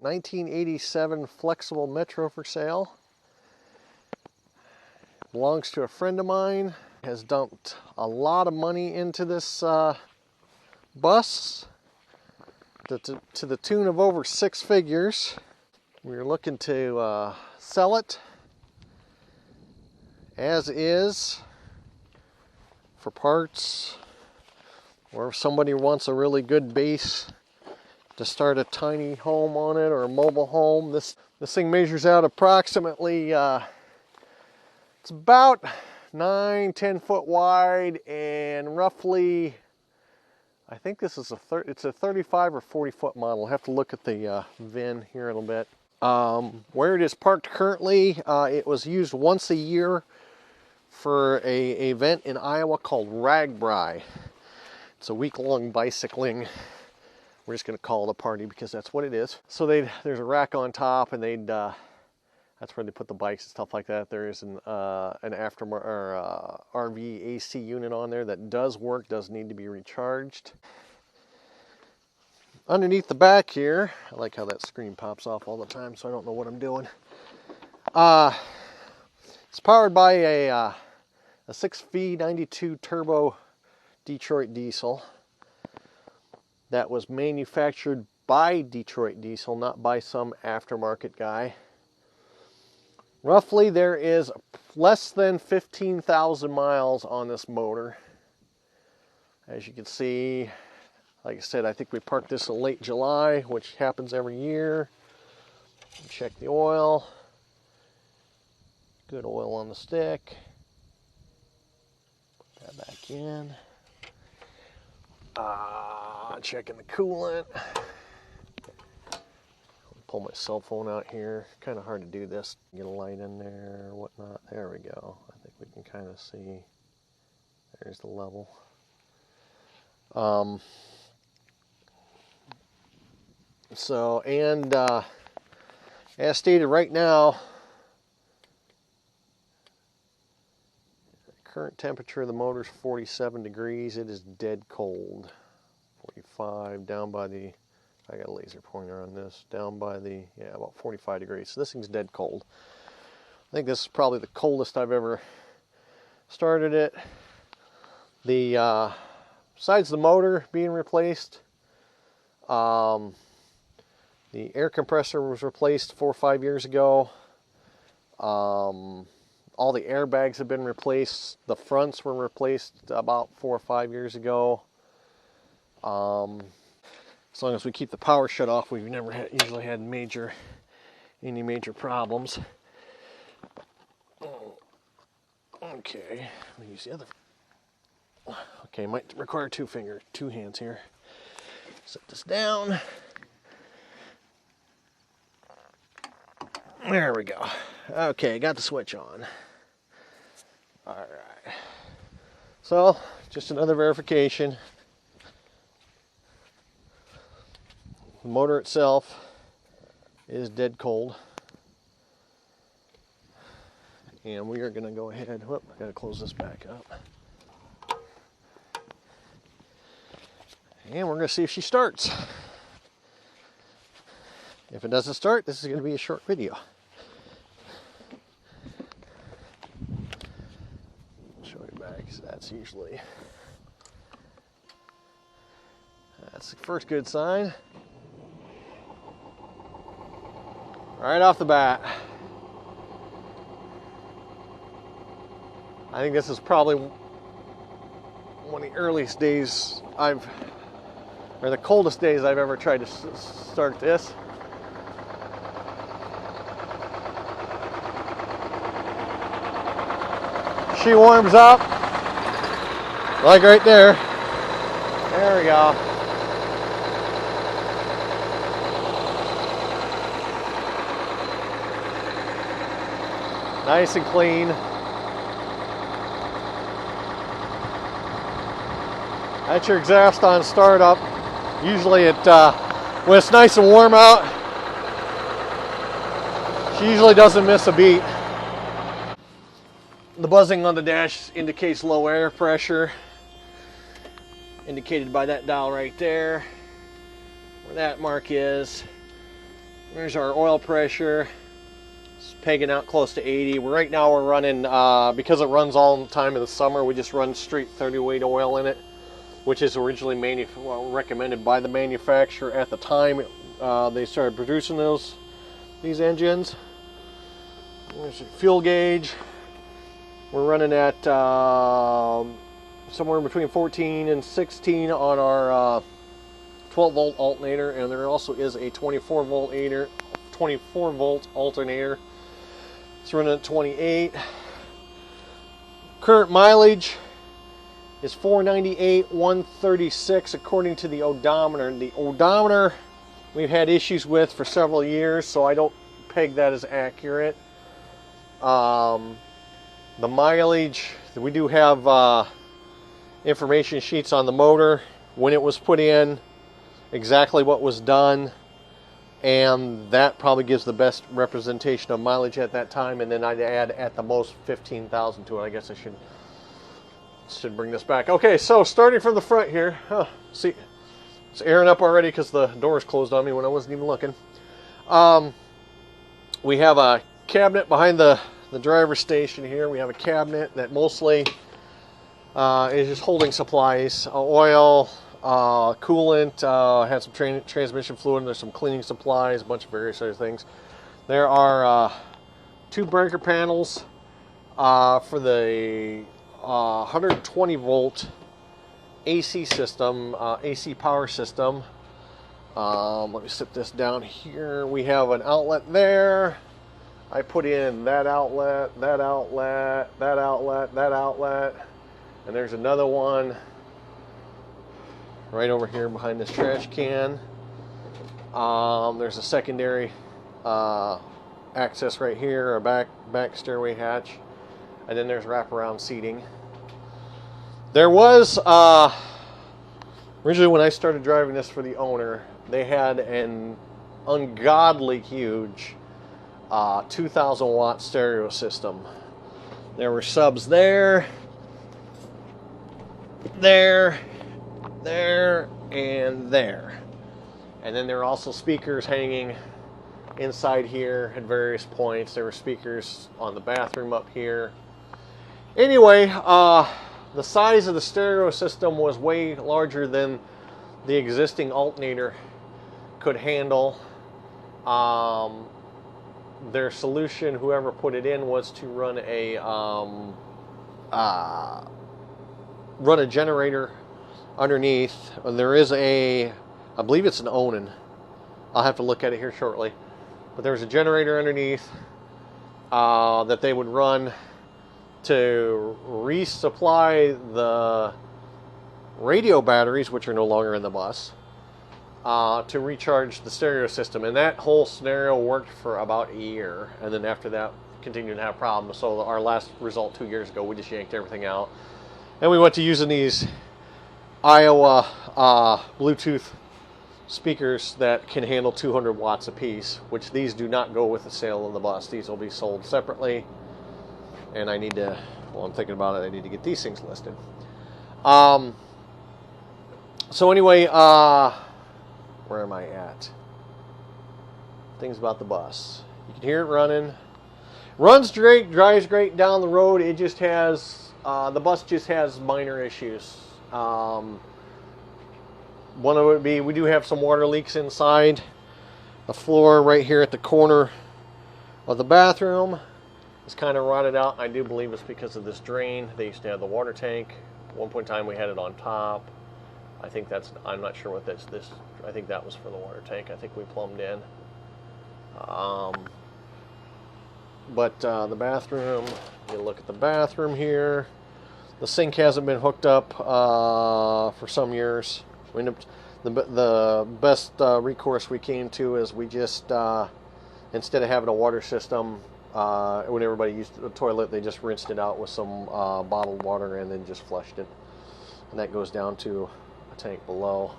1987 Flxible Metro for sale. Belongs to a friend of mine. Has dumped a lot of money into this bus to the tune of over 6 figures. We're looking to sell it as is for parts, or if somebody wants a really good base to start a tiny home on it, or a mobile home. This thing measures out approximately, it's about 9-10 foot wide, and roughly, I think this is it's a 35 or 40 foot model. I'll have to look at the VIN here in a little bit. Where it is parked currently, it was used once a year for an event in Iowa called RAGBRAI. It's a week-long bicycling. We're just going to call it a party because that's what it is. So there's a rack on top, and that's where they put the bikes and stuff like that. There is an aftermarket or RV AC unit on there that does work, does need to be recharged. Underneath the back here, I like how that screen pops off all the time, so I don't know what I'm doing. It's powered by a 6V92 turbo Detroit diesel that was manufactured by Detroit Diesel, not by some aftermarket guy. Roughly there is less than 15,000 miles on this motor. As you can see, like I said, I think we parked this in late July, which happens every year. Check the oil. Good oil on the stick. Put that back in. Checking the coolant. Pull my cell phone out here. Kind of hard to do this. Get a light in there or whatnot. There we go. I think we can kind of see. There's the level. As stated, right now, current temperature of the motor is 47 degrees. It is dead cold. 45 down by the, I got a laser pointer on this, down by the, yeah, about 45 degrees. So this thing's dead cold. I think this is probably the coldest I've ever started it. The besides the motor being replaced, the air compressor was replaced 4 or 5 years ago. All the airbags have been replaced. The fronts were replaced about 4 or 5 years ago. As long as we keep the power shut off, we've never usually had any major problems. Okay, let me use the other. Okay, might require two hands here. Set this down. There we go. Okay, got the switch on. All right. So, just another verification. The motor itself is dead cold. And we are going to go ahead, whoop, I got to close this back up. And we're going to see if she starts. If it doesn't start, this is going to be a short video. Show you back, so that's the first good sign. Right off the bat. I think this is probably one of the earliest days or the coldest days I've ever tried to start this. She warms up, like right there. There we go. Nice and clean. That's your exhaust on startup. Usually when it's nice and warm out, she usually doesn't miss a beat. The buzzing on the dash indicates low air pressure, indicated by that dial right there, where that mark is. There's our oil pressure. It's pegging out close to 80. Right now we're running, because it runs all the time in the summer, we just run straight 30 weight oil in it, which is originally recommended by the manufacturer at the time they started producing these engines. There's a fuel gauge. We're running at somewhere between 14 and 16 on our 12 volt alternator, and there also is a 24 volt alternator. It's running at 28. Current mileage is 498, 136 according to the odometer. The odometer we've had issues with for several years, so I don't peg that as accurate. The mileage, we do have information sheets on the motor, when it was put in, exactly what was done, and that probably gives the best representation of mileage at that time. And then I'd add at the most 15,000 to it. I guess I should bring this back. Okay, so starting from the front here, see, it's airing up already because the doors closed on me when I wasn't even looking. We have a cabinet behind the driver's station here. We have a cabinet that mostly is just holding supplies, oil, coolant, had some transmission fluid, and there's some cleaning supplies, a bunch of various other things. There are 2 breaker panels for the 120 volt AC system, AC power system. Let me sit this down here. We have an outlet there. I put in that outlet, that outlet, that outlet, that outlet, and there's another one right over here behind this trash can. There's a secondary access right here, a back stairway hatch, and then there's wraparound seating. There was originally, when I started driving this for the owner, they had an ungodly huge 2,000 watt stereo system. There were subs there, and there. And then there are also speakers hanging inside here at various points. There were speakers on the bathroom up here. Anyway, the size of the stereo system was way larger than the existing alternator could handle. Their solution, whoever put it in, was to run a generator underneath. There is I believe it's an Onan. I'll have to look at it here shortly. But there's a generator underneath that they would run to resupply the radio batteries, which are no longer in the bus, to recharge the stereo system. And that whole scenario worked for about a year, and then after that continued to have problems. So our last result 2 years ago, we just yanked everything out, and we went to using these Iowa Bluetooth speakers that can handle 200 watts a piece, which these do not go with the sale on the bus. These will be sold separately, and I need to, well, I'm thinking about it, I need to get these things listed. So anyway, where am I at? Things about the bus. You can hear it running. Runs great, drives great down the road. It just has, the bus just has minor issues. One of it would be, we do have some water leaks inside the floor right here at the corner of the bathroom. It's kind of rotted out. I do believe it's because of this drain. They used to have the water tank. At one point in time we had it on top. I think that's, I'm not sure what this, I think that was for the water tank. I think we plumbed in. But the bathroom, you look at the bathroom here. The sink hasn't been hooked up for some years. We ended up, the best recourse we came to is we just, instead of having a water system, when everybody used the toilet, they just rinsed it out with some bottled water and then just flushed it. And that goes down to a tank below.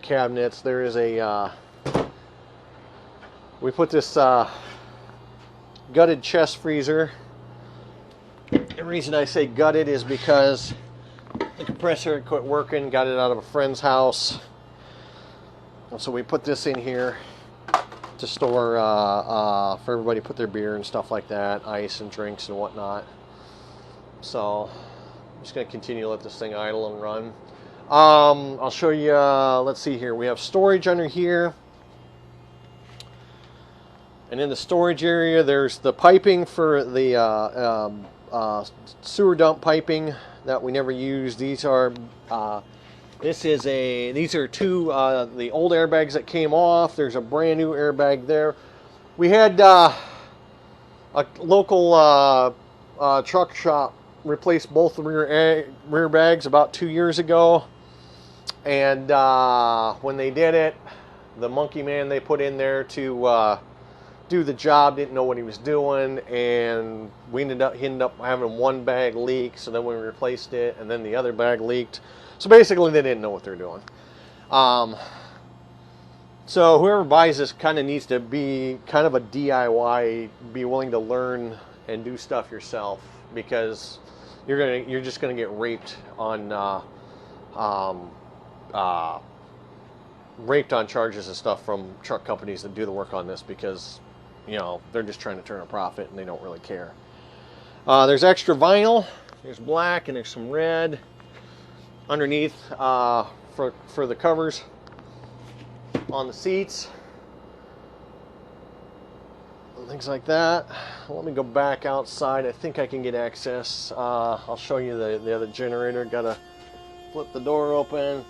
Cabinets, there is a, we put this gutted chest freezer. The reason I say gutted is because the compressor quit working, got it out of a friend's house. And so we put this in here to store for everybody to put their beer and stuff like that, ice and drinks and whatnot. So I'm just going to continue to let this thing idle and run. I'll show you, let's see here. We have storage under here. And in the storage area, there's the piping for the sewer dump piping that we never use. These are these are two the old airbags that came off. There's a brand new airbag there. We had a local truck shop replace both the rear bags about 2 years ago, and when they did it, the monkey man they put in there to do the job didn't know what he was doing, and he ended up having one bag leak. So then we replaced it, and then the other bag leaked. So basically they didn't know what they're doing. So whoever buys this kind of needs to be kind of a DIY, be willing to learn and do stuff yourself, because you're just gonna get raped on charges and stuff from truck companies that do the work on this, because you know they're just trying to turn a profit and they don't really care. There's extra vinyl. There's black and there's some red underneath for the covers on the seats, things like that. Let me go back outside. I think I can get access. I'll show you the other generator. Gotta flip the door open.